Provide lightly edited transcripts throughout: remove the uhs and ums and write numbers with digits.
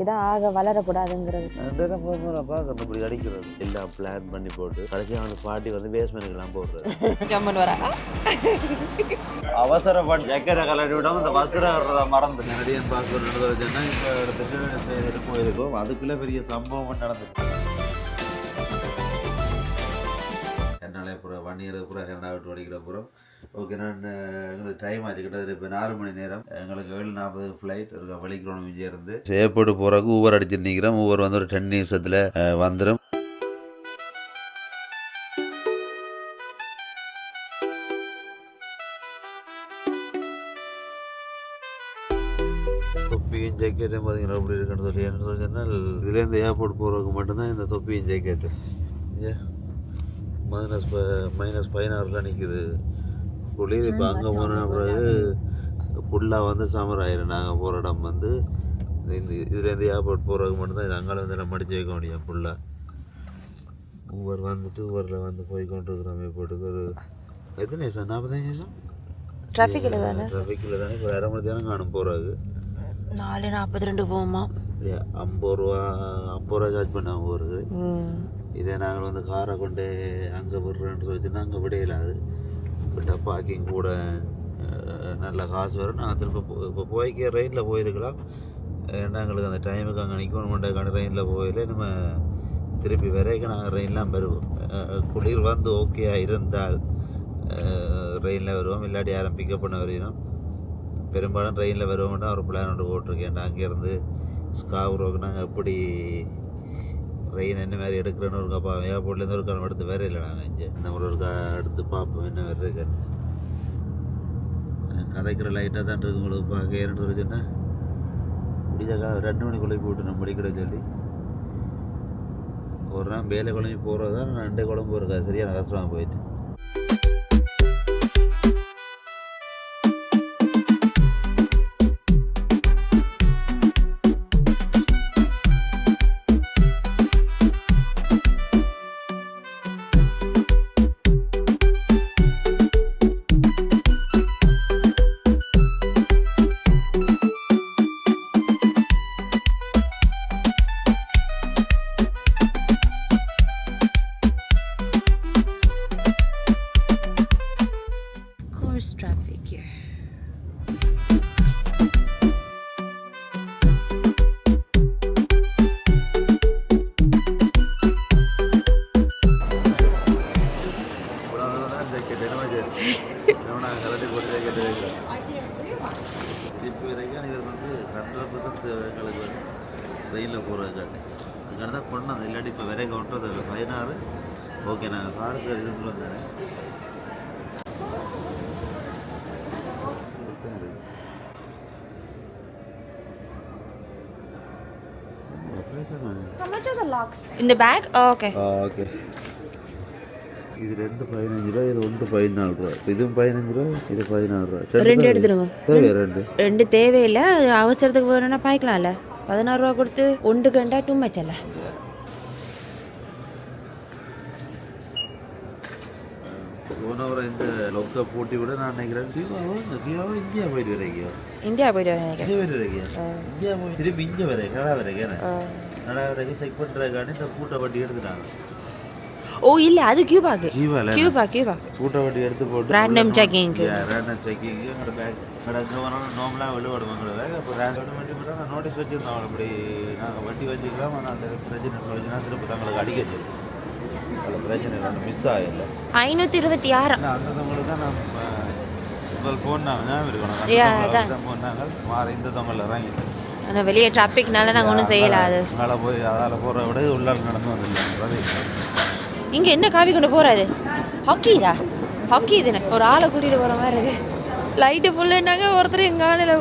இதான் ஆக வளரக்கூடாதுங்கிறது. இப்படி அடிக்கிறது எல்லாம் பிளான் பண்ணி போட்டு கடைசி அவனு பாட்டி வந்து பேஸ்மெண்ட்லாம் போடுறது. ஜம்மன் வரா அவசரப்பட்டு ஜக்கெட்டை கலட்டி விடாம இந்த பஸ்ஸில் வர்றதை மறந்து நடிகன் பார்க்கணுன்றதை வச்சுன்னா இப்போ எடுத்துட்டு போயிருக்கோம். அதுக்குள்ளே பெரிய சம்பவம் நடந்துச்சு. என்னால் அப்புறம் 1 year பூரா கனடா விட்டு ஓடிக்கிற அப்புறம் ஓகே நான் எங்களுக்கு டைம் ஆச்சு கிட்டத்தட்ட இப்போ 4 மணி நேரம். எங்களுக்கு 7:40 ஃப்ளைட் இருக்கா வெளிக்கிறோம். இங்கே இருந்து ஏர்போர்ட் போகிறக்கு ஊவர் அடிச்சுட்டு நிற்கிறோம். ஊவர் வந்து ஒரு 10 நிமிஷத்தில் வந்துடும். தொப்பியும் ஜாக்கெட்டும் பார்த்தீங்கன்னா அப்படி இருக்குன்னு சொல்லி என்ன சொன்னால் இதுலேருந்து ஏர்போர்ட் போகிறதுக்கு மட்டும்தான் இந்த தொப்பியும் ஜாக்கெட்டு. ஏ -16 நிற்குது குளிர். இப்போ அங்கே போன பிறகு ஃபுல்லாக வந்து சம்மர் ஆயிடும். நாங்கள் போகிற இடம் வந்து இந்த இதுலேருந்து ஏர்போர்ட் போகிறதுக்கு மட்டும்தான் இது. அங்கே வந்து நம்ம மடிச்சு வைக்க முடியும் ஃபுல்லாக. ஊவர் வந்துட்டு ஊரில் வந்து போய் கொண்டிருக்கிறோம் ஏர்போர்ட்டுக்கு. ஒரு எத்தனை நிமிஷம்? 45 நிமிஷம் டிராஃபிக்கில் தானே. டிராஃபிக்கில் தானே. இப்போ 1/2 மணி நேரம் காணும் போகிறாங்க. 4:42 போகுமா? 50 ரூபா சார்ஜ் பண்ணாமல் போகிறது. இதே நாங்கள் வந்து காரை கொண்டு அங்கே விடுறோன்னு சொல்லிச்சுன்னா அங்கே விடையிலாது. பட் பார்க்கிங் கூட நல்ல காசு வரும். நான் திரும்ப இப்போ போய்க்க ட்ரெயினில் போயிருக்கலாம். ஏன்னா எங்களுக்கு அந்த டைமுக்கு அங்கே நிற்கணுமெண்டாக்கான ட்ரெயினில் போயில நம்ம திருப்பி வரைக்கும் நாங்கள் ட்ரெயின்லாம் வருவோம். குளிர் வந்து ஓகேயா இருந்தால் ட்ரெயினில் வருவோம். இல்லாட்டி யாரும் பிக்கப் பண்ண வரையணும். பெரும்பாலும் ட்ரெயினில் வருவோம்னா ஒரு பிளான் ஒன்று போட்டிருக்கேன். அங்கேருந்து ஸ்காவ்ரோக்கு நாங்கள் எப்படி ட்ரெயின் என்ன மாதிரி எடுக்கிறேன்னு ஒரு கப்பா ஏர்போர்ட்லேருந்து ஒரு காலம் எடுத்து வேற இல்லை. நாங்கள் இங்கே இந்த மாதிரி ஒரு எடுத்து பார்ப்போம் என்ன வேறு இருக்கேன். கதைக்கிற லைட்டாக தான் இருக்கு உங்களுக்கு பார்க்க. ஏன்னு சொல்லிச்சுன்னா முடிஞ்ச 2 மணிக்குள்ளே போட்டு நம்ம முடிக்கிற சொல்லி ஒரு நாள் வேலை குழம்பு போகிறது தான் 2 குழம்பு இருக்கா. சரியான கஷ்டமாக போயிட்டு. Traffic here. ட்ரெயினில் போகிறதுக்காண்டி இங்கே தான் கொண்டது. இல்லாட்டி இப்போ விரைக்க விட்டுறது 16. ஓகே நாங்கள் காருக்கு இருந்து வந்தேன். How much are the locks in the bag? Oh, okay. Okay. இது 2 15 ரூபா. இது 1 14 ரூபா. இதுவும் 15 ரூபா. இது 16 ரூபா. 2 எடுத்துருங்க. தேவையா? 2 தேவையில்லை. அவசரத்துக்கு வேணும்னா பாய்க்கலாம்ல. 16 ரூபா கொடுத்து 1 கண்டா டூ மச் அல்ல. போனவரை இந்த லொக்க போட்டி விட நான் நினைக்கிறேன் இந்தியா போயிட்டு வரைக்கும். இந்தியா போயிட்டு வரேன். இந்தியா போய் திரும்பி இங்கே வரை கடா வரைக்கும் கடா வரைக்கும் செக் பண்ணுறதுக்காண்டி இந்த கூட்ட வட்டி எடுத்துட்டாங்க. ஓ இல்லை, அது கியூபாக்கு. கியூபா கூட்ட வட்டி எடுத்து போட்டு ரேண்டம் செக்கிங். ரேண்டம் செக்கிங் எங்களோட பேக் கடை வரணும். நார்மலாக வெளிவிடுவாங்களோட பேக். அப்போ ரேண்டம் வட்டி போட்டால் நான் நோட்டீஸ் வச்சுருந்தோம். அப்படி நாங்கள் வட்டி வச்சுக்கலாம். ஆனால் அந்த பிரச்சனை வச்சுன்னா திரும்ப தங்களுக்கு அடிக்க சொல்லி அதில் பிரச்சனை இல்லை. மிஸ் ஆகலை. 526 அந்த தொங்கலுக்கு தான் நம்ம முதல் போனாங்க ஞாபகம் இருக்கணும். போனாங்க மாற இந்த தொங்கல் இறங்கிட்டு. ஆனால் வெளியே டிராஃபிக்னால நாங்கள் ஒன்றும் செய்யலாது. மேலே போய் அதால் போகிற விட உள்ளால் நடந்து வந்துடலாம். இங்கே என்ன காவி கொண்டு போகிறாரு? ஹாக்கிதா? ஹாக்கி இதுன்னு ஒரு ஆளை கூட்டிகிட்டு போகிற மாதிரி இருக்கு. லைட்டு ஃபுல்லுன்னாங்க. ஒருத்தர் எங்கள் ஆளில்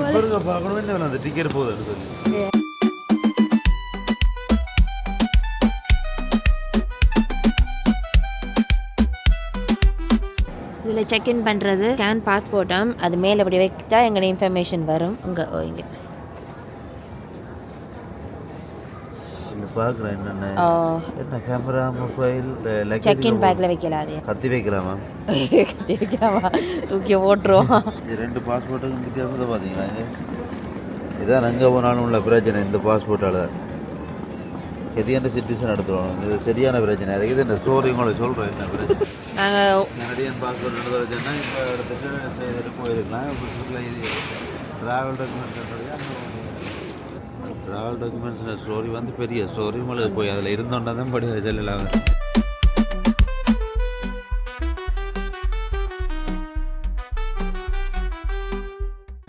பார்க்கணும். என்ன அந்த டிக்கெட் போகுது சொல்லி இதில் செக்இன் பண்ணுறது ஸ்கேன் பாஸ்போர்ட்டும் அது மேலே அப்படி வைக்கிட்டா எங்களோட இன்ஃபர்மேஷன் வரும். இங்கே இங்கே பார்க்குறேன். என்ன கேமரா மொபைல் செக்இன் பேக்கில் வைக்கலாது. கத்தி வைக்கலாமா? தூக்கி ஓட்டுருவோம். இது 2 பாஸ்போர்ட்டுக்கும் வித்தியாசத்தை பார்த்தீங்களா? இதான் எங்கே போனாலும் உள்ள பிரச்சனை இந்த பாஸ்போர்ட்டால். கெதியான சிட்டிசன் எடுத்துருவோம். இது சரியான பிரச்சனை இருக்குது. இந்த ஸ்டோரி உங்களுக்கு சொல்கிறேன் என்ன பிரச்சனை. நாங்கள் கனடியன் பாஸ்போர்ட் எடுத்துச்சுன்னா இப்போ எடுத்துட்டு செய்துட்டு போயிருக்கலாம். இப்போ இது ட்ராவல் டாக்குமெண்ட்ஸ் ஸ்டோரி வந்து பெரிய ஸ்டோரி உங்களுக்கு போய் அதில் இருந்தோன்னா தான் படி செல்லலாம்.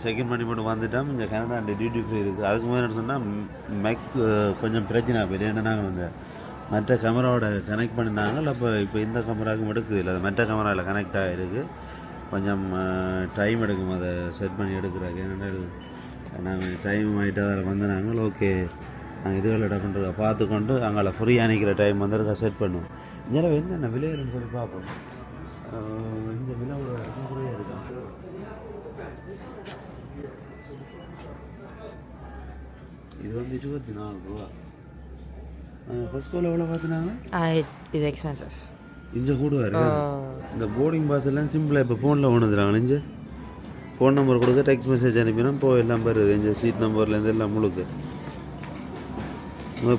செகண்ட் பண்ணி மட்டும் வந்துட்டோம். இங்கே கனடா டியூட்டி ஃப்ரீ இருக்குது. அதுக்கு முன்னாடி என்ன சொன்னால் மைக் கொஞ்சம் பிரச்சனை போயிடுது. ஏன்னா நாங்கள் வந்து மற்ற கேமராவோட கனெக்ட் பண்ணினாங்க. இப்போ இந்த கேமராவுக்கும் எடுக்குது இல்லை, அது மற்ற கேமராவில் கனெக்ட் ஆகிருக்கு. கொஞ்சம் டைம் எடுக்கும் அதை செட் பண்ணி எடுக்கிறாங்க. ஏன்னா நாங்கள் டைம் ஆகிட்டு அதில் வந்து நாங்கள் ஓகே நாங்கள் இதுகள் இடம் பண்ணுறத பார்த்துக்கொண்டு அங்கே ஃப்ரீயாக நிற்கிற டைம் வந்து இருக்கா செட் பண்ணுவோம். இதில் என்னென்ன விலைன்னு சொல்லி பார்ப்போம். இந்த விலை குறையாக இருக்கும். இது வந்து 24 ரூபா. ஃபர்ஸ்ட் கோல் எவ்வளோ பார்த்துனாங்க? இது எக்ஸ்பென்சிவ். இங்கே கூடுவார். இந்த போர்டிங் பாஸ் எல்லாம் சிம்பிளாக இப்போ ஃபோனில் ஒன்றுதுறாங்க. இங்கே ஃபோன் நம்பர் கொடுக்க டெக்ஸ்ட் மெசேஜ் அனுப்பினா எல்லாம் வருது. இங்கே சீட் நம்பர்லேருந்து எல்லாம் முழுக்க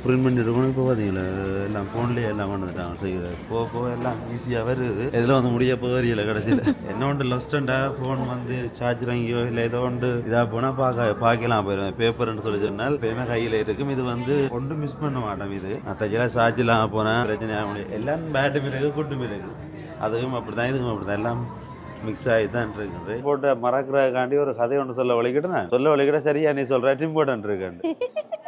பிரிண்ட் பண்ணி இருக்கணும். இப்போ பார்த்தீங்களா எல்லாம் ஃபோன்லேயே எல்லாம் வந்துட்டாங்க செய்கிறார். போக எல்லாம் ஈஸியாக வருது. இதில் வந்து முடிய போகல கடைசியில். என்ன ஒன்று லஸ்டண்டாக ஃபோன் வந்து சார்ஜ் வாங்கியோ இல்லை ஏதோ ஒன்று இதாக போனால் பார்க்கலாம் போயிடுவேன். பேப்பர்னு சொல்லி சொன்னால் எப்பயுமே கையில் இருக்கும். இது வந்து ஒன்றும் மிஸ் பண்ண மாட்டோம். இது தச்சலாம் சார்ஜ் இல்லாமல் போனால் பிரச்சனையாக முடியும். எல்லாம் பேட்டு மிளகு குட்டு மிளகு அதுவும் அப்படி தான் இதுவும் அப்படி தான் எல்லாம் மிக்ஸ் ஆகி தான் இருக்கு. போட்ட மறக்கிறதுக்காண்டி ஒரு கதை ஒன்று சொல்ல வலிக்கிட்ட சரியா நீ சொல்ற இம்பார்ட்டன்ட் இருக்காண்டு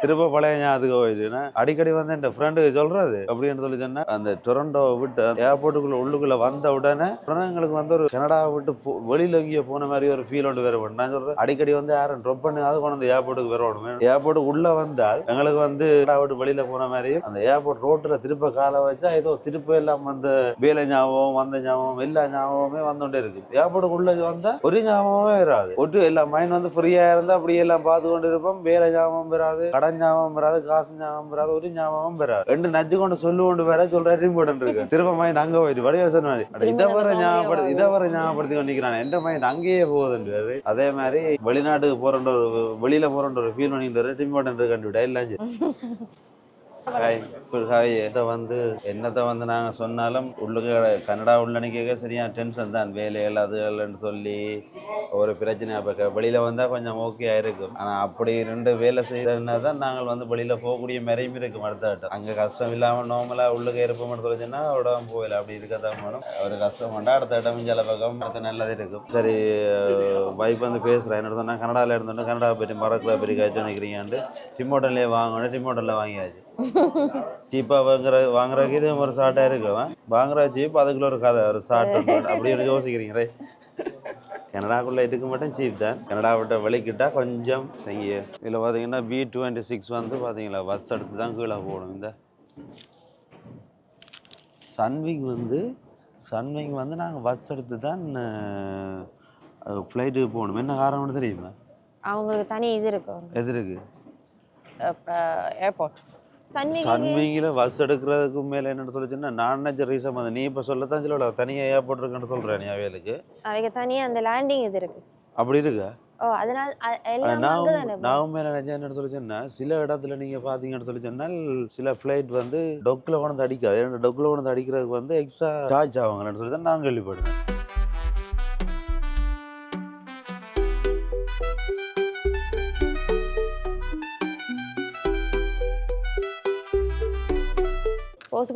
திரும்ப பழைய ஞாபகம் போயிடுச்சுன்னா அடிக்கடி வந்து என் ஃப்ரெண்டு சொல்றது அப்படின்னு சொல்லி சொன்னா அந்த டொரண்டோ விட்டு ஏர்போர்ட்டுக்குள்ள உள்ளுக்குள்ள வந்த உடனே எங்களுக்கு வந்து ஒரு கனடாவை விட்டு வெளியில எங்கேயோ போன மாதிரி ஒரு ஃபீல் ஒன்று வேற பண்ணு. நான் சொல்றேன் அடிக்கடி வந்து யாரும் ட்ராப் பண்ணி அது கொண்டு வந்து ஏர்போர்ட்டுக்கு வரணும். ஏர்போர்ட்டுக்கு உள்ள வந்தால் எங்களுக்கு வந்து கனடா விட்டு வெளியில போன மாதிரியும் அந்த ஏர்போர்ட் ரோட்டுல திருப்ப காலை வச்சா ஏதோ திருப்ப எல்லாம் அந்த வேலை ஞாபகம் வந்த ஞாபகம் எல்லா ஞாபகமே வந்துட்டே இருக்கு. ஏர்போர்ட்டுக்கு உள்ள வந்தா ஒரு ஞாபகமே வராது. ஒட்டு எல்லாம் மைண்ட் வந்து ஃப்ரீயா இருந்தா அப்படியே எல்லாம் பார்த்து கொண்டு இருப்போம். வேலை ஞாபகம் வராது, கடன் ஞாபகம் வராது, காசு ஞாபகம் வராது, ஒரு ஞாபகம் வராது. ரெண்டு நச்சு கொண்டு சொல்லு கொண்டு வேற சொல்ற இம்பார்ட்டன்ட் இருக்கு. திரும்ப மைண்ட் அங்க போயிட்டு வடிவ சொன்ன இதை வர ஞாபகப்படுத்தி கொண்டிருக்கிறான். எந்த மைண்ட் அங்கேயே போகுதுன்றாரு. அதே மாதிரி வெளிநாட்டுக்கு போறன்ற ஒரு வெளியில போறன்ற ஒரு ஃபீல் பண்ணிட்டு இம்பார்ட்டன்ட் கண்டுவிட்டா இல்ல. வந்து என்னத்தை வந்து நாங்கள் சொன்னாலும் உள்ளுக்கு கனடா உள்ளணிக்க சரியான டென்ஷன் தான். வேலைகள் அதுகள்னு சொல்லி ஒரு பிரச்சனை. அப்போ வெளியில் வந்தால் கொஞ்சம் ஓகே ஆயிருக்கும். ஆனால் அப்படி ரெண்டு வேலை செய்யறதுனா தான் நாங்கள் வந்து வெளியில் போகக்கூடிய மாதிரியும் இருக்கும். அடுத்த ஆட்டம் அங்கே கஷ்டம் இல்லாமல் நார்மலாக உள்ளுக்கு இருப்போம்னு சொல்லிச்சுன்னா உடம்பு போகல. அப்படி இருக்கதான் மேடம் ஒரு கஷ்டம் பண்ணா அடுத்த இடம் மிஞ்சால பக்கம் அடுத்த நல்லது இருக்கும். சரி வைப் வந்து பேசுகிறேன். என்ன சொன்னால் கனடாவில் இருந்தோன்னா கனடாவை பற்றி மறக்கிற பெரிய காய்ச்சி நினைக்கிறீங்கன்ட்டு டிமோட்டன்லேயே வாங்கணும். டிமோட்டனில் வாங்கியாச்சு. சீப்பா வாங்குறதுக்கு இது ஒரு ஷார்ட்டாக இருக்குவேன். வாங்குற சீப் அதுக்குள்ள ஒரு கதை ஒரு ஷார்ட் அப்படி யோசிக்கிறீங்க. ரைட் கனடாக்குள்ளே இதுக்கு மட்டும் சீப் தான். கனடா விட்ட வெளிக்கிட்டா கொஞ்சம் இங்கே இதில் பார்த்தீங்கன்னா B26 வந்து பார்த்தீங்களா பஸ் எடுத்து தான் கீழே போகணும். இந்த சன்விங் வந்து நாங்கள் பஸ் எடுத்து தான் ஃப்ளைட்டுக்கு போகணும். என்ன காரணம்னு தெரியுமா? அவங்களுக்கு தனி இது இருக்கு. எது இருக்கு? ஏர்போர்ட் சன்விங்கில் பஸ் எடுக்கிறதுக்கு மேலே என்னென்னு சொல்லிச்சுன்னா நான் நினைச்ச ரீசன் வந்து நீ இப்போ சொல்லத்தான் சொல்லல தனியாக ஏர்போர்ட் இருக்குன்னு சொல்கிறேன். நீ அவைகளுக்கு அவங்க தனியாக அந்த லேண்டிங் இது இருக்கு. அப்படி இருக்கா? நான் மேலே நினைச்சேன் என்னென்னு சொல்லிச்சேன்னா சில இடத்துல நீங்கள் பார்த்தீங்கன்னு சொல்லி சொன்னால் சில ஃப்ளைட் வந்து டொக்கில் கொண்டு அடிக்காது. ஏன்னா டொக்கில் கொண்டு அடிக்கிறதுக்கு வந்து எக்ஸ்ட்ரா சார்ஜ் ஆவாங்கன்னு சொல்லி தான் நான் கேள்விப்படுறேன்.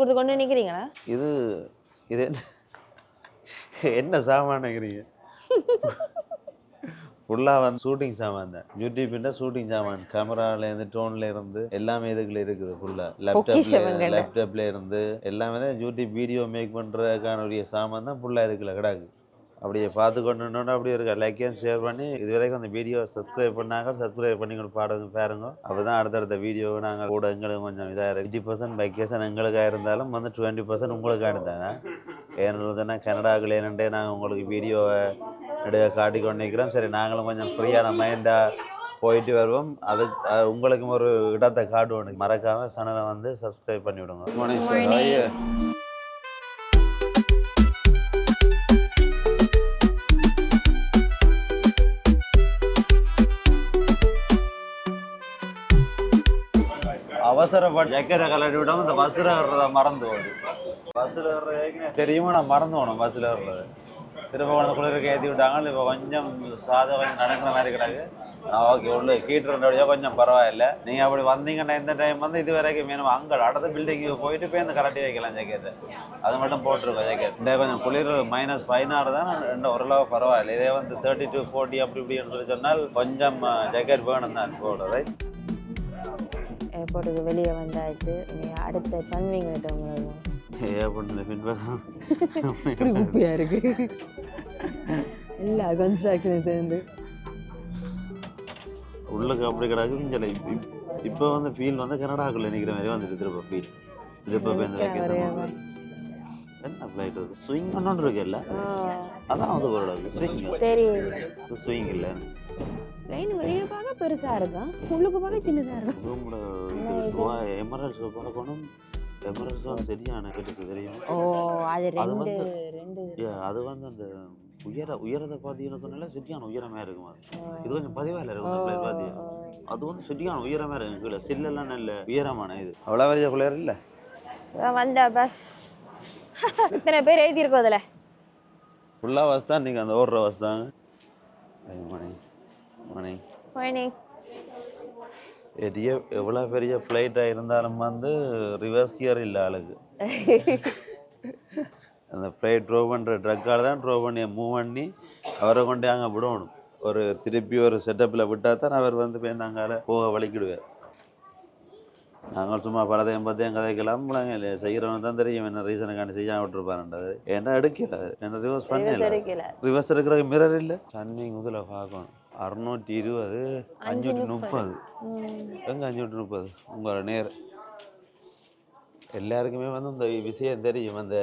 கொடுத்து கொண்டு நிற்கிறீங்களா? இது என்ன சாமான் நினைக்கிறீங்க? ஃபுல்லாக வந்து ஷூட்டிங் சாமான் தான். யூடியூப்னா ஷூட்டிங் சாமான். கேமராலேருந்து டோன்ல இருந்து எல்லாமே இதுக்குள்ள இருக்குது. ஃபுல்லாக லேப்டாப்ல இருந்து எல்லாமே தான் யூடியூப் வீடியோ மேக் பண்ணுறதுக்கான ஒரு சாமான் தான் ஃபுல்லாக இருக்குல்ல கிடாக்கு. அப்படியே பார்த்து கொண்டு அப்படியே இருக்கா. லைக் அண்ட் ஷேர் பண்ணி இது வரைக்கும் அந்த வீடியோ சப்ஸ்கிரைப் பண்ணாங்க. சப்ஸ்கிரைப் பண்ணி பாருங்க. அப்போ தான் அடுத்தடுத்த வீடியோ நாங்கள் கூட எங்களுக்கு கொஞ்சம் இதாக 50% வெக்கேஷன் எங்களுக்காக இருந்தாலும் வந்து 20% உங்களுக்காக இருந்தாங்க. ஏன்னா கனடாக்கள் ஏனண்டே நாங்கள் உங்களுக்கு வீடியோவை இடையே காட்டி கொண்டு நிற்கிறோம். சரி நாங்களும் கொஞ்சம் ஃப்ரீயான மைண்டாக போயிட்டு வருவோம். அது உங்களுக்கும் ஒரு இடத்தை காட்டுவோம். மறக்காமல் சேனலை வந்து சப்ஸ்கிரைப் பண்ணி விடுங்க. அவசரப்பட்டு ஜக்கெட்டை கலட்டி விடாமல் இந்த பஸ்ஸில் வர்றதை மறந்து ஓடு. பஸ்ஸில் வர்றது தெரியுமா, நான் மறந்து போனோம் பஸ்ஸில் வர்றது. திரும்ப கொண்டு குளிருக்கு ஏற்றி விட்டாங்க. இப்போ கொஞ்சம் கொஞ்சம் நடக்கிற மாதிரி கிடக்கு. ஓகே, உள்ள கீட்டுறபடியா கொஞ்சம் பரவாயில்ல. நீங்கள் அப்படி வந்தீங்கன்னா இந்த டைம் வந்து இது வரைக்கும் வேணும் அங்கே அடுத்த பில்டிங்கு போயிட்டு போய் இந்த கலட்டி வைக்கலாம் ஜாக்கெட்டு. அது மட்டும் போட்டிருக்கோம் ஜாக்கெட். இந்த கொஞ்சம் குளிர் -16 தான், ரெண்டு ஓரளவு பரவாயில்ல. இதே வந்து 32, 40 அப்படி இப்படின்னு சொல்லி சொன்னால் கொஞ்சம் ஜாக்கெட் வேணும் தான் போடுறது. ஏர்போர்ட்டுக்கு வெளியே வந்தாச்சு. நீங்கள் அடுத்த சன்விங் உங்களுக்கு ஏர்போர்ட் பின்பக்கம் குப்பையாக இருக்கு. எல்லா கன்ஸ்ட்ரக்ஷனும் சேர்ந்து உள்ளுக்கு அப்படி கிடக்கு. இங்கே இப்போ வந்து ஃபீல் வந்து கனடாக்குள்ள நிற்கிற மாதிரி வந்துட்டு திரும்ப ஃபீல். திரும்ப என்ன ஃப்ளைட் வருது ஸ்விங் பண்ணோன்னு இருக்கு. இல்லை அதான் வந்து ஒரு ஸ்விங் தெரியும். ஸ்விங் இல்லை ப்ளைன் வெளியே பார்க்க பெருசாக இருக்கும், உள்ளுக்கு பார்க்க சின்னதாக இருக்கும். ரூமோட எமரல்ஸ் பார்க்கணும். எமரல்ஸ் வந்து தெரியும் தெரியும். ஓ அது அது வந்து அது வந்து அந்த உயரத்தை பார்த்தீங்கன்னு சொன்னால சரியான உயரமாக இருக்கும். அது இது கொஞ்சம் பதிவாக இருக்கும் பார்த்தீங்க. அது வந்து சரியான உயரமாக இருக்கும். கீழே சில்லெல்லாம் நல்ல உயரமான இது. அவ்வளோ வரைய குளிர் இல்லை வந்த பஸ். இத்தனை பேர் எழுதியிருக்கோம் அதில். ஃபுல்லாக பஸ் தான். நீங்கள் அந்த ஓடுற பஸ் தாங்க. எவ்வளோ பெரிய ஃப்ளைட்டாக இருந்தாலும் வந்து ரிவர்ஸ் கியர் இல்லை ஆளுக்கு. அந்த ஃப்ளைட் ட்ரோ பண்ணுற ட்ரக்கால் தான் ட்ரோ பண்ணி மூவ் பண்ணி அவரை கொண்டு அங்கே விடணும். ஒரு திருப்பி ஒரு செட்டப்பில் விட்டால் தான் அவர் வந்து பேர்ந்தாங்கால போக வலிக்கிடுவார். நாங்கள் சும்மா பலதையும் பத்தையும் கதைக்கலாம் இல்லை செய்கிறவங்க தான் தெரியும் என்ன ரீசனுக்காண்டி செய்யாமல் விட்டுருப்பாருன்றது. ஏன்னா எடுக்கல, என்ன ரிவர்ஸ் பண்ணல. ரிவர்ஸ் எடுக்கிற மிரர் இல்லை. சன்விங் முதல்ல பார்க்கணும். 620, 530. எங்கே 530? உங்களோட நேர் எல்லாருக்குமே வந்து இந்த விஷயம் தெரியும். அந்த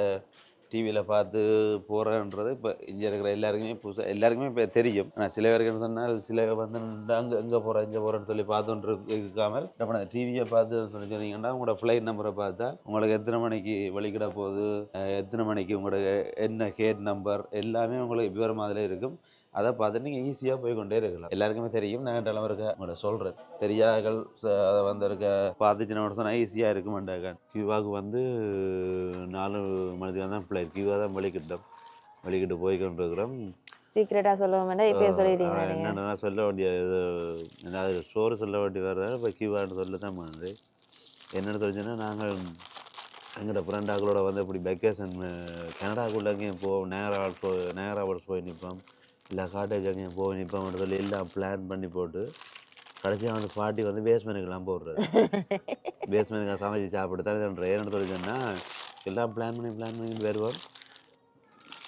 டிவியில் பார்த்து போகிறேன்றது இப்போ இங்கே இருக்கிற எல்லாருக்குமே புதுசாக எல்லாருக்குமே இப்போ தெரியும். ஆனால் சில பேருக்கு சொன்னால் சில வந்து அங்கே எங்கே போகிறேன் இங்கே போகிறேன்னு சொல்லி பார்த்துட்டு இருக்காமல் நம்ம டிவியை பார்த்து சொல்லி சொன்னீங்கன்னா உங்களோட ஃப்ளைட் நம்பரை பார்த்தா உங்களுக்கு எத்தனை மணிக்கு வழிகிட போகுது, எத்தனை மணிக்கு உங்களோட என்ன கேட் நம்பர் எல்லாமே உங்களுக்கு விவரம் அதில் இருக்கும். அதை பார்த்துட்டு நீங்கள் ஈஸியாக போய் கொண்டே இருக்கலாம். எல்லாருக்குமே தெரியும். நான் டெலம் இருக்க உங்களோட சொல்கிறேன். தெரியாதகள் அதை வந்து இருக்க பார்த்துச்சுன்னா சொன்னால் ஈஸியாக இருக்குமாண்டாங்க. கியூவாவுக்கு வந்து 4 மணிக்கு தான் ஃப்ளைட். கியூவாக தான் வழிகிட்டு போய் கொண்டிருக்கிறோம். சீக்கிரட்டாக சொல்லுவோம் வேண்டாம், இப்போ சொல்லிட்டீங்க. என்னென்னா சொல்ல வேண்டிய ஏதாவது ஸ்டோரி சொல்ல வேண்டிய வேறு இப்போ கியூவான்னு சொல்ல தான் பண்ணுது. என்னென்னு தெரிஞ்சுன்னா நாங்கள் எங்களோட ஃப்ரெண்டாக்களோட வந்து இப்படி வெக்கேஷன் கனடாக்குள்ளே எங்கேயும் போவோம். நேராவல்ஸ் போய் நிற்போம், இல்லை காட்டேஜ் அங்கேயும் போய் நிற்போம் சொல்லி எல்லாம் பிளான் பண்ணி போட்டு கடைசியாக வந்து பாட்டி வந்து பேஸ்மெண்ட்டுக்கெல்லாம் போடுறது. பேஸ்மெண்ட்டுக்கு சமைச்சு சாப்பிட்டு தான் ஏன்னு சொல்லிச்சோன்னா எல்லாம் பிளான் பண்ணி வருவோம்.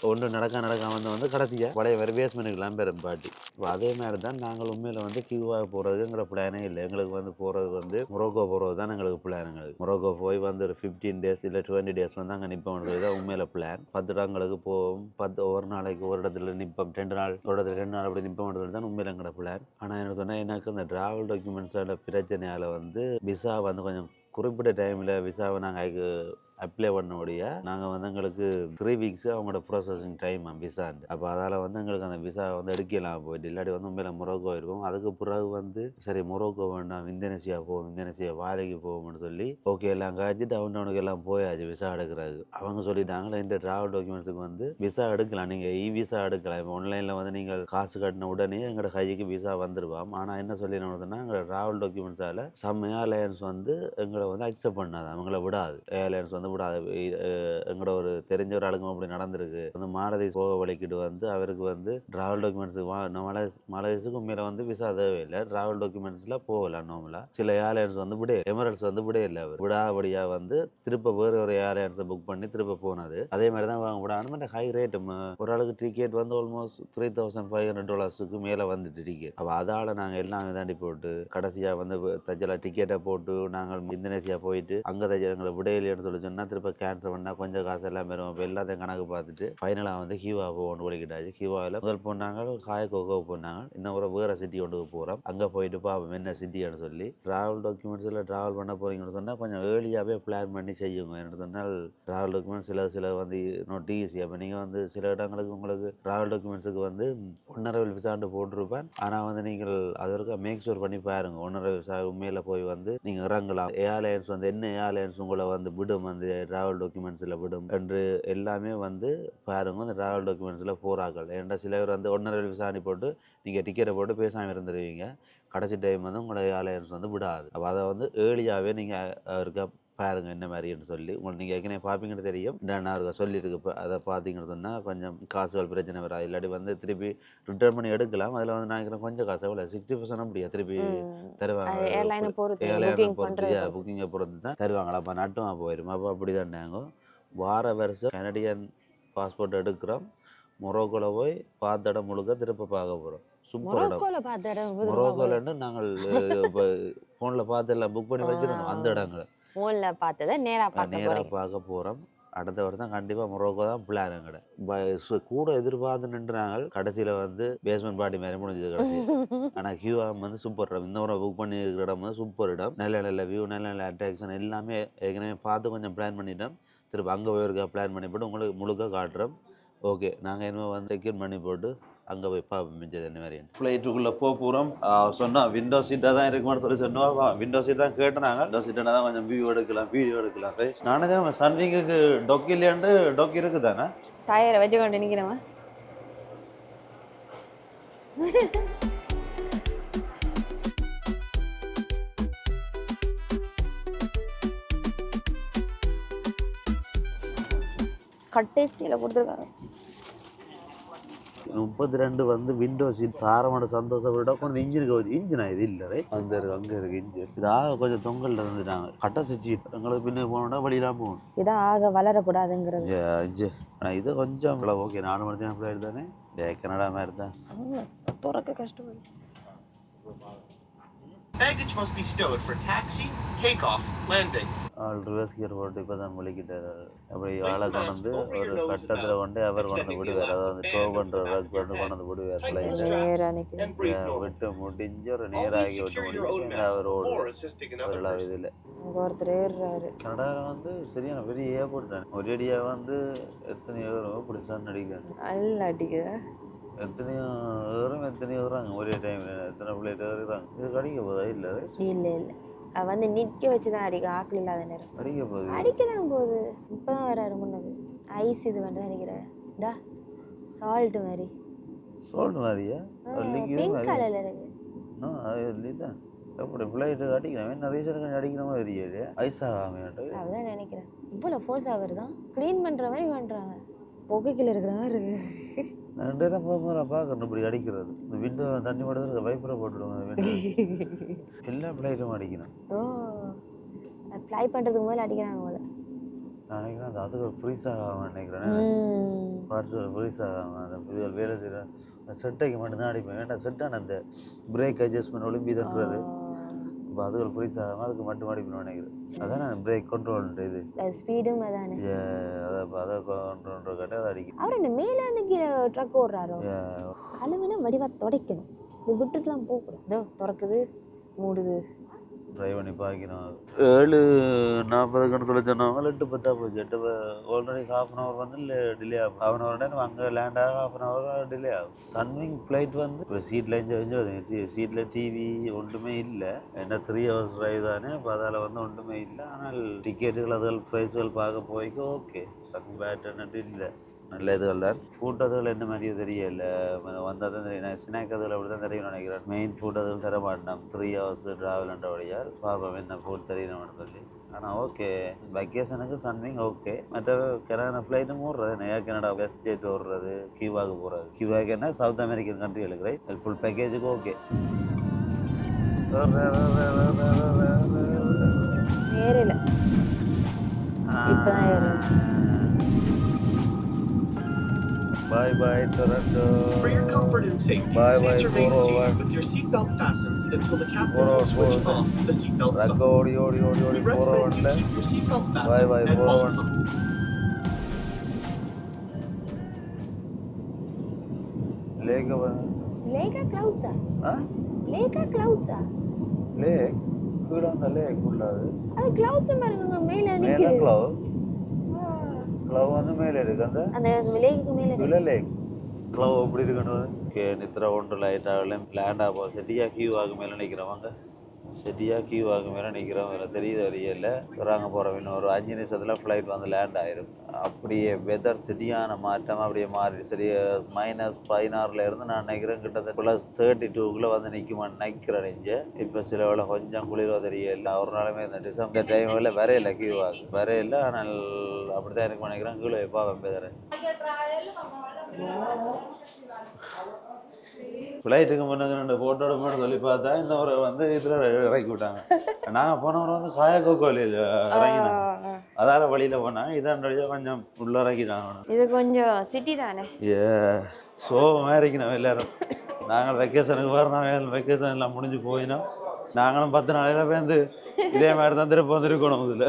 ஒன்று நடக்காம வந்து கடைசியாக பழைய வேறு பேஸ்மெண்ட்டுக்கெல்லாம் பெறும் பாட்டி. இப்போ அதே மாதிரி தான் நாங்கள் உண்மையில் வந்து கியூவாக போகிறதுங்கிற பிளானே இல்லை. எங்களுக்கு வந்து போகிறது வந்து மொரோக்கோ போகிறது தான் எங்களுக்கு பிளான். எங்களுக்கு மொரோக்கோ போய் வந்து ஒரு 15 days இல்லை 20 days வந்து அங்கே நிற்போம்ன்றது தான் உண்மையில் பிளான். 10 இடங்களுக்கு போவோம். ஒரு நாளைக்கு ஒரு இடத்துல நிற்போம், 2 நாள் ஒரு இடத்துல 2 நாள் அப்படி நிற்போம்ன்றது தான் உண்மையில் எங்களோட பிளான். ஆனால் என்ன சொன்னால் எனக்கு அந்த ட்ராவல் டாக்குமெண்ட்ஸோட பிரச்சனையால் வந்து விசா வந்து கொஞ்சம் குறிப்பிட்ட டைமில் விசாவை நாங்கள் அப்ளை பண்ணபடிய நாங்கள் வந்து எங்களுக்கு 3 weeks அவங்களோட ப்ராசஸிங் டைம் விசாண்டு. அப்போ அதால் வந்து எங்களுக்கு அந்த விசா வந்து எடுக்கலாம் போயிட்டு. இல்லாட்டி வந்து உண்மையில மொரோக்கோ இருக்கும். அதுக்கு பிறகு வந்து சரி மொரோக்கோ வேண்டாம், இந்தோனேசியா போவோம், இந்தோனேசியா வாழைக்கு போவோம்னு சொல்லி ஓகே எல்லாம் காய்ச்சி டவுனுக்கு எல்லாம் போயாச்சு விசா எடுக்கிறாரு. அவங்க சொல்லிட்டாங்களே இந்த ட்ராவல் டாக்குமெண்ட்ஸுக்கு வந்து விசா எடுக்கலாம், நீங்கள் விசா எடுக்கலாம். இப்போ ஆன்லைனில் வந்து நீங்கள் காசு கட்டின உடனே எங்களோட கைக்கு விசா வந்துடுவாம். ஆனால் என்ன சொல்லிடுறதுன்னா எங்களோட ட்ராவல் டாக்குமெண்ட்ஸால் சம் ஏர்லைன்ஸ் வந்து எங்களை வந்து அக்செப்ட் பண்ணாது, அவங்கள விடாது. ஏர்லைன்ஸ் வந்து விடாது. எங்களோட ஒரு தெரிஞ்ச ஒரு ஆளுக்கும் அப்படி நடந்திருக்கு. வந்து மாலதீவ்ஸ் போக வலிக்கிட்டு வந்து அவருக்கு வந்து ட்ராவல் டாக்குமெண்ட்ஸுக்கு மாலதீவ்ஸுக்கு உண்மையில வந்து விசா தேவையில்லை, ட்ராவல் டாக்குமெண்ட்ஸில் போகலாம் நார்மலாக. சில ஏர்லைன்ஸ் வந்து விட எமிரேட்ஸ் வந்து விட இல்லை, அவர் விடாபடியாக வந்து திருப்ப வேறு ஒரு ஏர்லைன்ஸை புக் பண்ணி திருப்ப போனது. அதே மாதிரி தான் வாங்க விடாமல் ஹை ரேட்டு. ஒரு ஆளுக்கு டிக்கெட் வந்து ஆல்மோஸ்ட் $3,500 மேலே வந்துட்டு டிக்கெட். அப்போ அதால் நாங்கள் எல்லாம் தாண்டி போட்டு கடைசியாக வந்து தஜ்ஜில் டிக்கெட்டை போட்டு நாங்கள் இந்தோனேசியா போயிட்டு அங்கே தஜ்ஜில் எங்களை விடையிலேன்னு சொல்லி சொன்னால் பண்ணால் திருப்ப கேன்சல் பண்ணால் கொஞ்சம் காசு எல்லாம் வரும். இப்போ எல்லாத்தையும் கணக்கு பார்த்துட்டு ஃபைனலாக வந்து ஹீவா ஒன்று ஒழிக்கிட்டாச்சு. ஹீவாவில் முதல் போனாங்க காயக்கோகோ போனாங்க. இன்னும் ஒரு வேறு சிட்டி ஒன்றுக்கு போகிறோம். அங்கே போயிட்டு பார்ப்போம் என்ன சிட்டின்னு சொல்லி. ட்ராவல் டாக்குமெண்ட்ஸில் ட்ராவல் பண்ண போகிறீங்கன்னு சொன்னால் கொஞ்சம் ஏர்லியாகவே பிளான் பண்ணி செய்யுங்க. என்ன சொன்னால் ட்ராவல் டாக்குமெண்ட்ஸ் சில வந்து நோட் ஈஸி. அப்போ நீங்கள் வந்து சில இடங்களுக்கு உங்களுக்கு ட்ராவல் டாக்குமெண்ட்ஸுக்கு வந்து 1.5 விசாண்டு போட்டிருப்பேன். ஆனால் வந்து நீங்கள் அது வரைக்கும் மேக் ஷூர் பண்ணி பாருங்க. 1.5 விசா உண்மையில் போய் வந்து நீங்கள் இறங்கலாம். ஏர்லைன்ஸ் வந்து என்ன ஏர்லைன்ஸ் உங்களை வந்து விடும், வந்து ட்ராவல் டாக்குமெண்ட்ஸில் விடும் என்று எல்லாமே வந்து பாருங்க. அந்த ட்ராவல் டாக்குமெண்ட்ஸில் போகிறார்கள். ஏன்டா சில பேர் வந்து 1.5 விசா போட்டு நீங்கள் டிக்கெட்டை போட்டு பேசாமல் இருந்துருவீங்க. கடைசி டைம் வந்து உங்களோட ஏர்லைன்ஸ் வந்து விடாது. அப்போ அதை வந்து ஏர்லியாகவே நீங்கள் இருக்க பாருங்க என்ன மாதிரின்னு சொல்லி. உங்களுக்கு நீங்கள் ஏற்கனவே பார்ப்பீங்கன்னு தெரியும். நான் சொல்லியிருக்கு. இப்போ அதை பார்த்தீங்கன்னு சொன்னால் கொஞ்சம் காசுகள் பிரச்சனை வராது. இல்லாட்டி வந்து திருப்பி ரிட்டர்ன் பண்ணி எடுக்கலாம். அதில் வந்து நான் கொஞ்சம் காசு எவ்வளோ 60% அப்படியா திருப்பி தருவாங்க. ஏர்லைனை பொறுத்து புக்கிங்கை பொறுத்து தான் தருவாங்களா. அப்போ நட்டுமா போயிடும். அப்போ அப்படி தான் நாங்கள் வார வருஷம் கனடியன் பாஸ்போர்ட் எடுக்கிறோம். மொரோக்கோவில் போய் பார்த்த இடம் முழுக்க திருப்ப பார்க்க போகிறோம். சூப்பர் இடம் மொரோக்கோலன்னு நாங்கள் இப்போ ஃபோனில் பார்த்து எல்லாம் புக் பண்ணி வச்சுருந்தோம். அந்த இடங்களை ஃபோனில் பார்த்ததை நேராக பார்க்க போகிறோம். அடுத்த வருஷம் கண்டிப்பாக மொரோக்கோ தான் பிளான். எங்கட கூட எதிர்பார்த்து நின்றாங்க. கடைசியில் வந்து பேஸ்மெண்ட் பார்ட்டி மாதிரி முடிஞ்சது கடைசி. ஆனால் ஹியூஆம் வந்து சூப்பர் இடம். இந்த முறை புக் பண்ணி இருக்கிற இடம் வந்து சூப்பர் இடம். நல்ல வியூ, நல்ல அட்ராக்ஷன் எல்லாமே ஏற்கனவே பார்த்து கொஞ்சம் பிளான் பண்ணிட்டோம். திரும்ப அங்கே போயிருக்கா பிளான் பண்ணி போட்டு உங்களுக்கு முழுக்க காட்டுறோம். ஓகே, நாங்கள் இனிமேல் வந்து செக்இன் பண்ணி போட்டு அங்கே போய் மிஞ்சது என்ன மாதிரி ஃப்ளைட்டுக்குள்ளே போகிறோம். சொன்னோம் விண்டோ சீட்டாக தான் இருக்குமான்னு சொல்லி சொன்னோம். விண்டோ சீட் தான் கேட்டுனாங்க. விண்டோ சீட்டாக தான் கொஞ்சம் வீடியோ எடுக்கலாம். நானே தான் சன்விங்குக்கு டொக் இல்லையாண்டு டொக் இருக்குது தானே. டயரை வச்சு கொண்டு நிற்கிறவன் கட்டேசியில் கொடுத்துருக்காங்க. 32 வந்து விண்டோ சீட் தாரமான சந்தோஷப்பட்டா கொஞ்சம் இன்ஜினுக்கு வச்சு இன்ஜினா இது இல்லை அங்கே இருக்கு இன்ஜின். இதாக கொஞ்சம் தொங்கல் இருந்துட்டாங்க. கட்டை சீட் எங்களுக்கு பின்னே போனோம்னா வழியெல்லாம் போகணும். இதான் ஆக வளரக்கூடாதுங்கிறது. ஆனால் இது கொஞ்சம் ஓகே 4 மணி நேரம் ஃப்ளைட் தானே. கனடா மாதிரி தான் துறக்க கஷ்டப்படும். Baggage must be stowed for taxi, takeoff, landing. ஆள் ரிவர்ஸ் கியர் போட்டு இப்போ தான் முழிக்கிட்டார். அப்படி ஆளை கொண்டு வந்து ஒரு கட்டத்தில் கொண்டு அவர் கொண்டு விடுவார். அதாவது டோ பண்ணுறதுக்கு வந்து கொண்டு விடுவார். ஃப்ளைட்டை விட்டு முடிஞ்சு ஒரு நேராகி விட்டு முடிஞ்சு அவர் ஓடுவார். இதில் ஒருத்தர் ஏறுறாரு. கனடாவில் வந்து சரியான பெரிய ஏர்போர்ட் தானே. ஒரேடியாக வந்து எத்தனையோ இப்படி சன் அடிக்கிறாங்க. நல்லா அடிக்குதா. எத்தனையோ ஏறுறாங்க ஒரே டைமில். எத்தனை பிள்ளைட்டு ஏறுறாங்க. இது கடிக்க போதா? இல்லை இல்லை வந்து நிற்க வச்சு தான் அடிக்க. ஆக்கள் இல்லாத நேரம் அடிக்க தான் போகுது. இப்போ தான் வராரு முன்னது. ஐஸ் இது வந்து அடிக்கிறேன். இதா சால்ட் மாதிரியா? பிங்க் கலரில் இருக்கு. அது தான் எப்படி ஃப்ளைட்டு அடிக்கிறேன். என்ன ரீசனுக்கு அடிக்கிற மாதிரி தெரியாது. ஐஸ் ஆகாமட்டு அதுதான் நினைக்கிறேன். இவ்வளோ ஃபோர்ஸாக வருதான். க்ளீன் பண்ணுற மாதிரி பண்ணுறாங்க. புகைக்கில் இருக்கிற மாதிரி இருக்கு. நான் 2 தான் முதல்ல பார்க்குறேன் இப்படி அடிக்கிறது. இந்த விண்டோ தண்ணி மட்டும் வைப்பரை போட்டுவிடுவாங்க. எல்லா ஃப்ளைட்டும் அடிக்கணும். ஓ, ஃப்ளை பண்ணுறதுக்கு முதல்ல அடிக்கிறாங்க போல. நான் நினைக்கிறேன் அது அதுக்கு ஃப்ரீஸ் ஆகாமல் நினைக்கிறேன். பார்ட்ஸ் ஃப்ரீஸ் ஆகாமல் அந்த இதுகள் வேலை செய்கிற செட்டைக்கு மட்டும்தான் அடிப்பேன். வேண்டாம் செட்டான அந்த பிரேக் அட்ஜஸ்ட்மெண்ட் ஒலிம்பி தட்டுறது. இப்போ அதுகள் ஃப்ரீஸ் ஆகாமல் அதுக்கு மட்டும் அடிப்பேன் நினைக்கிறேன். அதான் அந்த பிரேக் கண்ட்ரோல்ன்ற இது ஸ்பீடும் அதானே. அதை கண்ட்ரோல் கட்ட அதை அடிக்கும். அவர் என்ன மேலே இருந்து ட்ரக் ஓடுறாரோ. கழுவினா வடிவா துடைக்கணும். இது விட்டுட்டுலாம் போகக்கூடாது. இதோ திறக்குது மூடுது. ட்ரைவ் பண்ணி பார்க்கணும். 7:40 கணத்தில் சொன்னாங்க. 8:10 போச்சு. 8 ஆல்ரெடி ½ வந்து டிலே ஆகும். ½ அங்கே லேண்ட் ஆக ½ டிலே ஆகும். சன்விங் ஃப்ளைட் வந்து இப்போ சீட்டில் சீட்டில் டிவி ஒன்றுமே இல்லை. என்ன 3 hours ட்ரைவ் தானே. இப்போ அதில் வந்து ஒன்றுமே இல்லை. ஆனால் டிக்கெட்டுகள் அதுகள் ப்ரைஸுகள் பார்க்க போய்க்கு ஓகே. சன் பேட்டர்னு இல்லை. நல்ல இதுகள் தான். ஃபுட் அதுகள் என்ன மாதிரியே தெரியல. வந்தால் தான் தெரியும். ஸ்நாக் அதுகள் அப்படி தான் தெரியும்னு நினைக்கிறேன். மெயின் ஃபுட் அதுகள் தர மாட்டேன். 3 hours ட்ராவல்ன்ற வழியால் பார்ப்போம் என்ன ஃபுட் தெரியணும்னு சொல்லி. ஆனால் ஓகே வெக்கேஷனுக்கு சன்விங் ஓகே. மற்ற கனடா ஃப்ளைட்டும் ஓடுறது. ஏர் கனடா வெஸ்ட் ஜெட் ஓடுறது. கியூபாக்கு போகிறது. கியூபாக்கு என்ன சவுத் அமெரிக்கன் கண்ட்ரிகளுக்கு ரைட். ஃபுல் பேக்கேஜுக்கு ஓகே. ஏறல இப்போதான் ஏறல. Bye Toronto. For your comfort and safety, Bye please remain 401. seated with your seatbelt fastened until the captain Four hours, switched 4 hours. off the seatbelt Ragga sign. odi We recommend 4 hours. you keep your seatbelt Bye, fastened at 4 all hours. times. Lake லேக்கா கிளவுட்ஸா? huh? லேக்கா கிளவுட்ஸா? Lake? கீழ அந்த லேக் உள்ளது. அது clouds பாருங்க மேல மேல நிக்குது. cloud. Cloud வந்து மேல இருக்கு அந்த அந்த லேக்குக்கு மேல கீழ லேக். Cloud எப்படி இருக்கணும்? நித்ரா ஒன்று லைட் ஆகல லேண்ட் ஆகும் செட்டியா கியூ ஆகும் மேலே நிற்கிறவங்க செட்டியா கியூ ஆகும் மேலே நிற்கிறோம் வேறு தெரியுது வரையில வராங்க போகிறோம் இன்னும் ஒரு 5 நிமிஷத்தில் ஃப்ளைட் வந்து லேண்ட் ஆயிரும் அப்படியே வெதர் சரியான மாற்றம் அப்படியே மாறி சரி -16 இருந்து நான் நினைக்கிறேன் கிட்டத்தட்ட +32 வந்து நிற்குமான்னு நினைக்கிறேன் இங்கே இப்போ சில வேளை கொஞ்சம் குளிர தெரியல ஒரு நாளுமே இந்த டிசம்பர் டைமில் வரையில கியூ ஆகும் வரையில ஆனால் அப்படி தான் எனக்கு நினைக்கிறேன் கீழே எப்போ வெம்பேதரேன் ஃப்ளைட்டுக்கு முன்னாடி 2 ஃபோட்டோ எடுக்கணும்னு சொல்லி பார்த்தா இந்த ஒரு வந்து இதில் இறக்கி விட்டாங்க நாங்கள் போனவரை வந்து காயக்கோலியில் இறங்கினாங்க அதால வழியில் போனாங்க இதான் கொஞ்சம் உள்ள இறக்கிட்டாங்க இது கொஞ்சம் சிட்டி தானே சோகமாக இறக்கினோம் எல்லாரும் நாங்கள் வெக்கேஷனுக்கு வரணும் வெக்கேஷன் எல்லாம் முடிஞ்சு போயினோம் நாங்களும் 10 நாளையில் வந்து இதே மாதிரி தான் திருப்ப வந்துருக்கணும் இதில்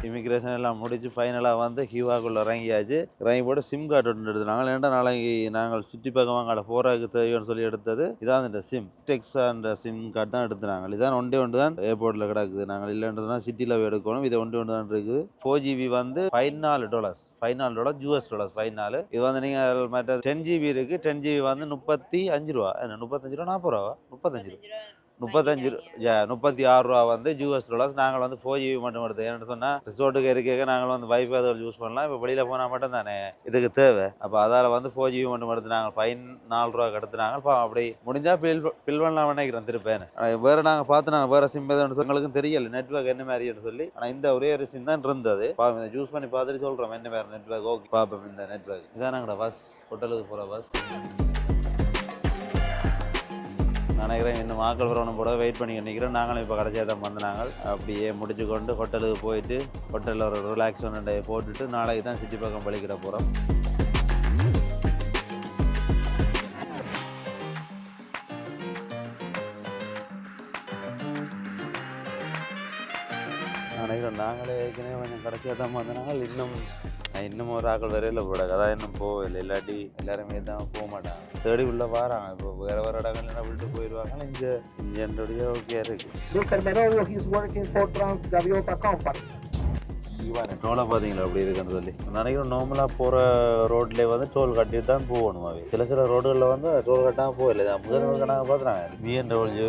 இமிக்ரேஷன் எல்லாம் முடிச்சு ஃபைனலாக வந்து ஹியூவாக்குள்ளே இறங்கியாச்சு இறங்கி போட்டு சிம் கார்டு ஒன்று எடுத்துனாங்க ஏன்டா நாளைக்கு நாங்கள் சுற்றி பக்கம் அங்கே போகிறதுக்கு தேவைன்னு சொல்லி எடுத்தது இதான் இந்த சிம் டெக்ஸான்ற சிம் கார்டு தான் எடுத்துனாங்க இதான் ஒன்று தான் ஏர்போர்ட்டில் கிடக்குது நாங்கள் இல்லைன்றதுனா சிட்டியில் எடுக்கணும் இது ஒன்று தான் இருக்குது 4GB வந்து $54 US$ 14 இது வந்து நீங்கள் மற்ற 10GB இருக்குது 10GB வந்து 35 ரூபா என்ன 35 ரூபா 40 ரூபா 36 ரூபா வந்து US$. நாங்கள் வந்து 4GB மட்டும் எடுத்தோம் ஏன்னு சொன்னால் ரிசோர்ட்டுக்கு இருக்க நாங்கள் வந்து வைஃபை அதை யூஸ் பண்ணலாம் இப்போ வெளியில் போனால் மட்டும் தானே இதுக்கு தேவை அப்போ அதால் வந்து 4GB மட்டும் எடுத்து நாங்கள் 14 ரூபா எடுத்துனாங்க அப்படி முடிஞ்சால் பில் பண்ணலாம் நினைக்கிறோம் திருப்பேன் வேறு நாங்கள் பார்த்து நாங்கள் வேறு சிம் எதுன்னு எங்களுக்கும் தெரியல நெட்ஒர்க் என்ன மாதிரின்னு சொல்லி ஆனால் இந்த ஒரே ஒரு சிம் தான் இருந்தது யூஸ் பண்ணி பார்த்துட்டு சொல்கிறோம் என்ன வேறு நெட்ஒர்க் ஓகே பார்ப்போம் இந்த நெட்ஒர்க் இதான் நாங்களோட பஸ் ஹோட்டலுக்கு போகிற பஸ் நினைக்கிறேன் இன்னும் மாக்கள் வரணும் போட வெயிட் பண்ணி நினைக்கிறேன் நாங்களும் இப்போ கடைசியாக தான் வந்தாங்க அப்படியே முடிச்சு கொண்டு ஹோட்டலுக்கு போயிட்டு ஹோட்டலில் ஒரு ரிலாக்ஸ் ஒன்று போட்டுட்டு நாளைக்கு தான் சிட்டி பக்கம் பழிக்கிட போகிறோம் நினைக்கிறோம் நாங்களே ஏற்கனவே கொஞ்சம் கடைசியாக தான் வந்தாங்க இன்னும் ஒரு ஆக்கள் வரையில போட அதான் இன்னும் போகல இல்லாட்டி எல்லாருமே தான் போக மாட்டாங்க தேடி உள்ள வராங்க இப்போ வேற இடங்கள்லாம் விட்டு போயிடுவாங்க இங்கே என்னுடைய ஓகே இருக்கு டோலை பார்த்தீங்களா அப்படி இருக்குன்னு சொல்லி நினைக்கிறோம் நார்மலாக போகிற ரோட்லேயே வந்து டோல் கட்டிட்டு தான் போகணும் அவை சில ரோடுகளில் வந்து டோல் கட்டாமல் போகல முதல் கணக்கு பார்த்துறாங்க BMW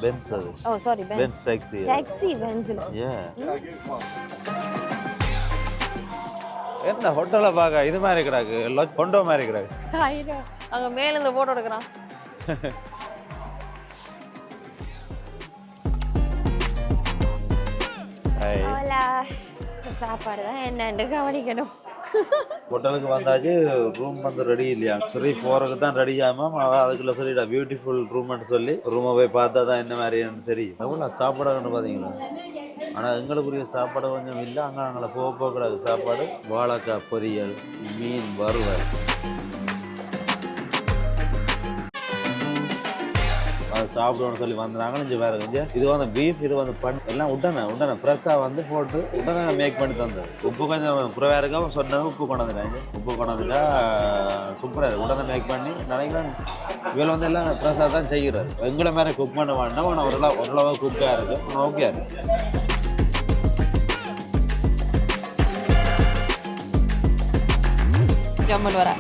பென்ஸ் அது பென்ஸ் டாக்ஸி என்ன ஹோட்டலை பார்க்க இது மாதிரி கிடாக்கு கொண்டோ மாதிரி கிடாக்கு அங்கே மேலே இந்த ஃபோட்டோ எடுக்கிறான் சாப்பாடு தான் என்னன்னு கவனிக்கணும் ஹோட்டலுக்கு வந்தாச்சு ரூம் வந்து ரெடி இல்லையா சரி போறதுக்கு தான் ரெடி ஆகாம அதுக்குள்ள சொல்லிடா பியூட்டிஃபுல் ரூம்னு சொல்லி ரூமை போய் பார்த்தா தான் என்ன மாதிரின்னு தெரியும் எவ்வளோ சாப்பாடுன்னு பார்த்தீங்களா ஆனால் எங்களுக்குரிய சாப்பாடு கொஞ்சம் இல்லை அங்கே நாங்களை போகக்கூடாது சாப்பாடு வாழைக்காய் பொரியல் மீன் வறுவல் அதை சாப்பிடுவோம்னு சொல்லி வந்தாங்க இங்கே வேறு கொஞ்சம் இது வந்து பீஃப் இது வந்து எல்லாம் உடனே ஃப்ரெஷ்ஷாக வந்து போட்டு உடனே மேக் பண்ணி தந்தது உப்பு கொஞ்சம் குறைவாக இருக்கா சொன்னது உப்பு கொண்டாந்துட்டாங்க உப்பு கொண்டாந்துட்டா சூப்பராக இருக்குது உடனே மேக் பண்ணி நினைக்கிறேன் இதில் வந்து எல்லாம் ஃப்ரெஷ்ஷாக தான் செய்கிறது எங்களை மாதிரி குக் பண்ண வேண்டாம் ஆனால் ஓரளவு குக்காக இருக்குது ஓகே இருக்குது ஜம்மன் வரா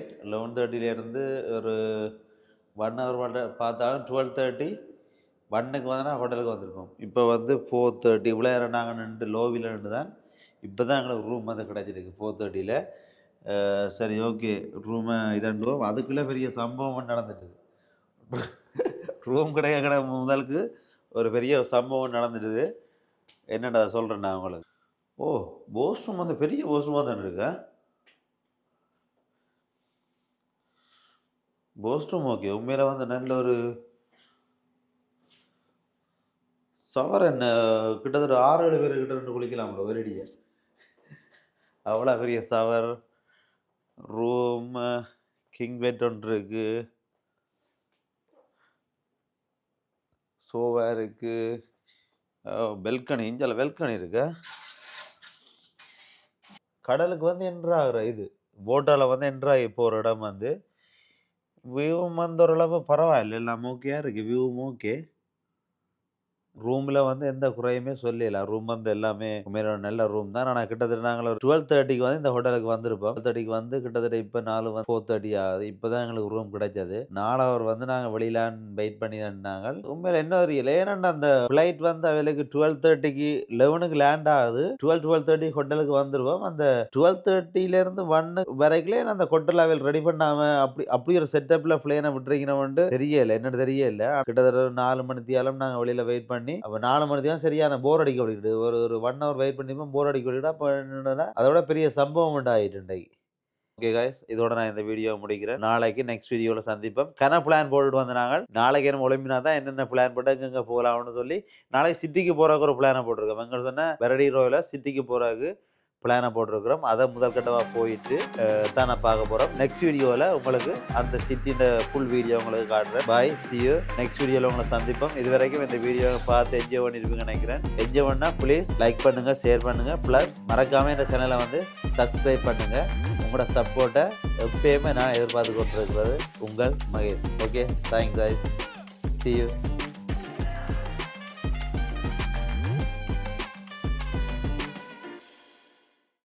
ஃப்ளைட் 11:30 ஒரு 1 ஹவர் பார்த்தாலும் 12:30 1க்கு வந்தோன்னா ஹோட்டலுக்கு வந்திருக்கோம். இப்போ 4:30 இவ்வளோ நேரம் நாங்கள் நின்று லோவியில் நின்று தான் இப்போ தான் எங்களுக்கு ரூம் கிடச்சிருக்கு 4:30. சரி ஓகே ரூமை இதண்டுவோம். அதுக்குள்ளே பெரிய சம்பவம் நடந்துட்டுது. ரூம் கிடைக்க முதலுக்கு ஒரு பெரிய சம்பவம் நடந்துடுது. என்னடா சொல்கிறேன் நான் உங்களுக்கு. ஓ வாஷ்ரூம் பெரிய வாஷ்ரூமாக தான் இருக்கா. வாஷ்ரூம் ஓகே உண்மையில் நல்ல ஒரு சவர். என்ன கிட்டத்தட்ட 6-7 பேர் கிட்ட குளிக்கலாம்ல ஒரேடியாக. அவ்வளோ பெரிய சவர். ரூம் கிங் பெட் ஒன்று இருக்குது, சோஃபா இருக்குது, பெல்கனி இஞ்சால பெல்கனி இருக்கு. கடலுக்கு என்ட்ராகிற இது போட்டால் என்ட்ராகி போகிற இடம் வியூவும் ஓரளவு பரவாயில்ல, எல்லாம் ஓகேயா இருக்குது. வியூவும் ஓகே. ரூமில் எந்த குறையுமே சொல்லல. ரூம் எல்லாமே உண்மையில நல்ல ரூம் தான். ஆனால் கிட்டத்தட்ட நாங்கள் ஒரு 12:30க்கு இந்த ஹோட்டலுக்கு வந்திருப்போம். 12:30க்கு கிட்டத்தட்ட இப்போ 4:30 ஆகுது. இப்போ தான் எங்களுக்கு ரூம் கிடைச்சது. 4 ஹவர் நாங்கள் வெளியிலான் வெயிட் பண்ணி இருந்தாங்க. உண்மையில என்ன தெரியல, ஏன்னா அந்த ஃப்ளைட் அவளுக்கு 12:30க்கு 11க்கு லேண்ட் ஆகுது. 12:30 ஹோட்டலுக்கு வந்துருவோம். அந்த 12:30லேருந்து 1 வரைக்கும் அந்த ஹோட்டல் அவள் ரெடி பண்ணாம அப்படி ஒரு செட்டப்பில் பிளேனை விட்டுருக்கணும்னு தெரியல. என்னன்னு தெரியல. கிட்டத்தட்ட 4 மணி தியாலம் நாங்கள் வெளியில் வெயிட் பண்ணி அப்போ 4 மணி தான் சரியான போர் அடிக்க விட்டுட்டு ஒரு 1 ஹவர் வெயிட் பண்ணிப்போம். போர் அடிக்க விட்டுட்டா அப்போ என்னன்னா அதோட பெரிய சம்பவம் உண்டாயிட்டு. ஓகே காய்ஸ், இதோட நான் இந்த வீடியோ முடிக்கிறேன். நாளைக்கு நெக்ஸ்ட் வீடியோவில் சந்திப்போம். பிளான் போட்டுட்டு நாங்கள் நாளைக்கு என்ன ஒலிம்பினா தான் என்னென்ன பிளான் போட்டு எங்கே போகலாம்னு சொல்லி நாளைக்கு சிட்டிக்கு போகிறக்கு ஒரு பிளானை போட்டிருக்கோம். எங்கே சொன்னால் வெரடி ரோவில் சிட்டிக்கு போகிறதுக்கு பிளானை போட்டிருக்கிறோம். அதை முதற்கட்டமாக போயிட்டு தான் நான் பார்க்க போகிறோம். நெக்ஸ்ட் வீடியோவில் உங்களுக்கு அந்த சிட்டியோட ஃபுல் வீடியோ உங்களுக்கு காட்டுறேன். பாய், see you. நெக்ஸ்ட் வீடியோவில் உங்களை சந்திப்போம். இது வரைக்கும் இந்த வீடியோவை பார்த்து என்ஜாய் பண்ணியிருப்பீங்கன்னு நினைக்கிறேன். என்ஜாய் பண்ணால் ப்ளீஸ் லைக் பண்ணுங்கள், ஷேர் பண்ணுங்கள், ப்ளஸ் மறக்காமல் இந்த சேனலை சப்ஸ்கிரைப் பண்ணுங்கள். உங்களோட சப்போர்ட்டை எப்பயுமே நான் எதிர்பார்த்து கொண்டிருக்கிறது உங்கள் Mahesh. Okay, thanks guys. See you.